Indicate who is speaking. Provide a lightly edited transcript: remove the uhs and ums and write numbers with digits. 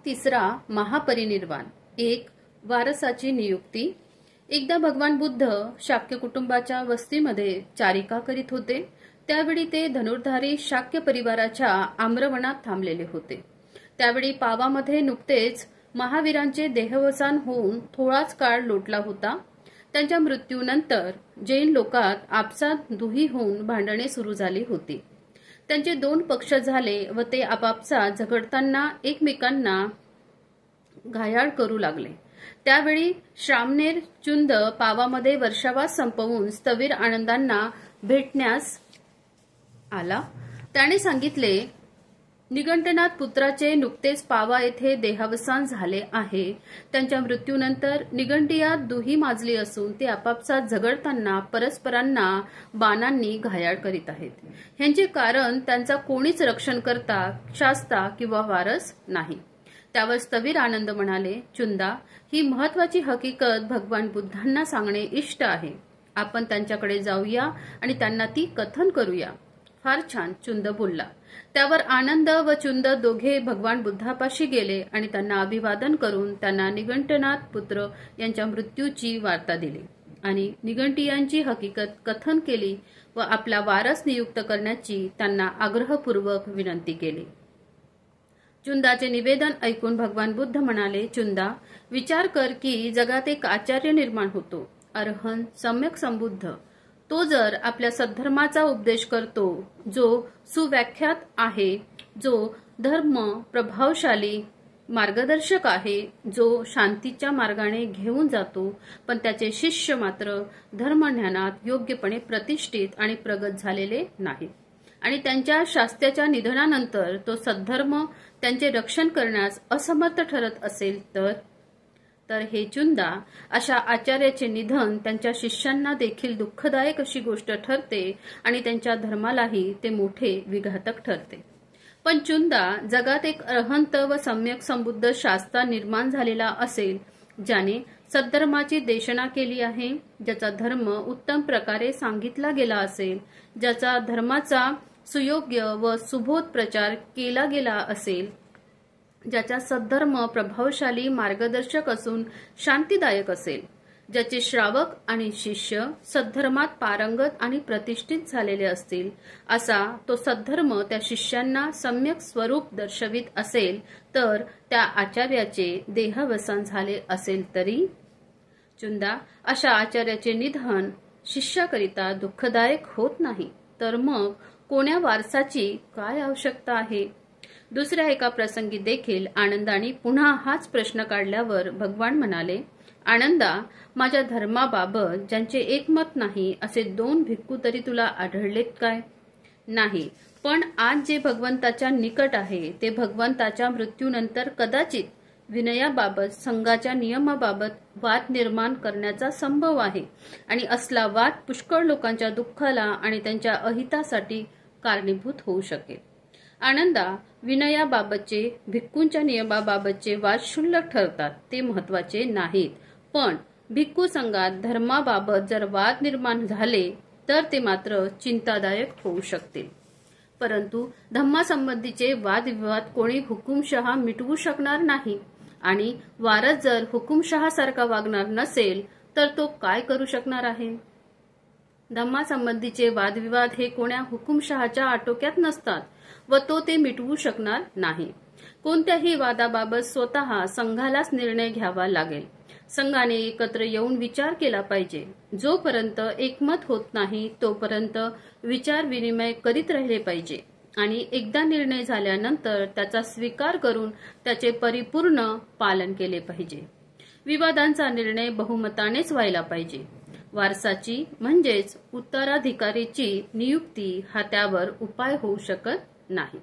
Speaker 1: तिसरा महापरिनिर्वाण, एक वारसाची नियुक्ती। एकदा भगवान बुद्ध शाक्य कुटुंबाच्या वस्तीमध्ये चारिका करीत होते। त्यावेळी ते धनुर्धारी शाक्य परिवाराच्या आम्रवनात थांबलेले होते। त्यावेळी पावामध्ये नुकतेच महावीरांचे देहावसान होऊन थोडाच काळ लोटला होता। त्यांच्या मृत्यूनंतर जैन लोकात आपसात दुही होऊन भांडणे सुरू झाली होती। त्यांचे दोन पक्ष झाले व ते आपापसात झगडताना एकमेकांना घायाळ करू लागले। त्यावेळी श्रामणेर चुंद पावामध्ये वर्षावास संपवून स्थविर आनंदांना भेटण्यास आला। त्याने सांगितले, निगंटनाथ पुत्राचे नुकतेच पावा येथे देहावसान झाले आहे। त्यांच्या मृत्यूनंतर निगंटियात दुही माजली असून ते आपापसात झगडताना परस्परांना बाणांनी घायाळ करीत आहेत। ह्यांचे कारण त्यांचा कोणीच रक्षण करता, शास्ता किंवा वारस नाही। त्यावर स्थविर आनंद म्हणाले, चुंदा, ही महत्वाची हकीकत भगवान बुद्धांना सांगणे इष्ट आहे। आपण त्यांच्याकडे जाऊया आणि त्यांना ती कथन करूया। फार छान, चुंद बोलला। त्यावर आनंद व चुंद दोघे भगवान बुद्धापाशी गेले आणि त्यांना अभिवादन करून त्यांना निगंटनाथ पुत्र यांच्या मृत्यूची वार्ता दिली आणि निगंटियांची हकीकत कथन केली व आपला वारस नियुक्त करण्याची त्यांना आग्रहपूर्वक विनंती केली। चुंदाचे निवेदन ऐकून भगवान बुद्ध म्हणाले, चुंदा, विचार कर की जगात एक आचार्य निर्माण होतो, अरहंत, सम्यक संबुद्ध। तो जर आपल्या सद्धर्माचा उपदेश करतो, जो सुव्याख्यात आहे, जो धर्म प्रभावशाली मार्गदर्शक आहे, जो शांतीच्या मार्गाने घेऊन जातो, पण त्याचे शिष्य मात्र धर्मज्ञानात योग्यपणे प्रतिष्ठित आणि प्रगत झालेले नाहीत आणि त्यांच्या शास्त्याच्या निधनानंतर तो सद्धर्म त्यांचे रक्षण करण्यास असमर्थ ठरत असेल तर हे चुंदा, अशा आचार्याचे निधन त्यांच्या शिष्यांना देखील दुःखदायक अशी गोष्ट ठरते आणि त्यांच्या धर्मालाही ते मोठे विघातक ठरते। पण चुंदा, जगात एक अरहंत व सम्यक संबुद्ध शास्ता निर्माण झालेला असेल, ज्याने सद्धर्माची देशना केली आहे, ज्याचा धर्म उत्तम प्रकारे सांगितला गेला असेल, ज्याचा धर्माचा सुयोग्य व सुबोध प्रचार केला गेला असेल, ज्याचा सद्धर्म प्रभावशाली मार्गदर्शक असून शांतीदायक असेल, ज्याचे श्रावक आणि शिष्य सद्धर्मात पारंगत आणि प्रतिष्ठित झालेले असतील, असा तो सद्धर्म त्या शिष्यांना सम्यक स्वरूप दर्शवित असेल, तर त्या आचार्याचे देहावसान झाले असेल तरी, चुंदा, अशा आचार्याचे निधन शिष्याकरिता दुःखदायक होत नाही, तर मग कोण्या वारसाची काय आवश्यकता आहे? दुसऱ्या एका प्रसंगी देखील आनंदाने पुन्हा हाच प्रश्न काढल्यावर भगवान म्हणाले, आनंदा, माझ्या धर्माबाबत ज्यांचे एकमत नाही असे दोन भिक्खू तरी तुला आढळलेत काय? नाही, पण आज जे भगवंताच्या निकट आहे ते भगवंताच्या मृत्यूनंतर कदाचित विनयाबाबत, संघाच्या नियमाबाबत वाद निर्माण करण्याचा संभव आहे आणि असला वाद पुष्कळ लोकांच्या दुःखाला आणि त्यांच्या अहितासाठी कारणीभूत होऊ शकेल। आनंदा, विनयाबाबतचे, भिक्खूंच्या नियमाबाबतचे वाद क्षुल्लक ठरतात, ते महत्वाचे नाहीत, पण भिक्खू संघात धर्माबाबत जर वाद निर्माण झाले तर ते मात्र चिंतादायक होऊ शकतील। परंतु धम्मासंबंधीचे वादविवाद कोणी हुकुमशहा मिटवू शकणार नाही आणि वारस जर हुकुमशहासारखा वागणार नसेल तर तो काय करू शकणार आहे? धम्मासंबंधीचे वादविवाद हे कोण्या हुकुमशहाच्या आटोक्यात नसतात व तो ते मिटवू शकणार नाही। कोणत्याही वादाबाबत स्वतः संघालाच निर्णय घ्यावा लागेल। संघाने एकत्र येऊन विचार केला पाहिजे। जोपर्यंत एकमत होत नाही तोपर्यंत विचार विनिमय करीत राहिले पाहिजे आणि एकदा निर्णय झाल्यानंतर त्याचा स्वीकार करून त्याचे परिपूर्ण पालन केले पाहिजे। विवादांचा निर्णय बहुमतानेच व्हायला पाहिजे। वारसाची म्हणजेच उत्तराधिकारीची नियुक्ती हा त्यावर उपाय होऊ शकत नाही।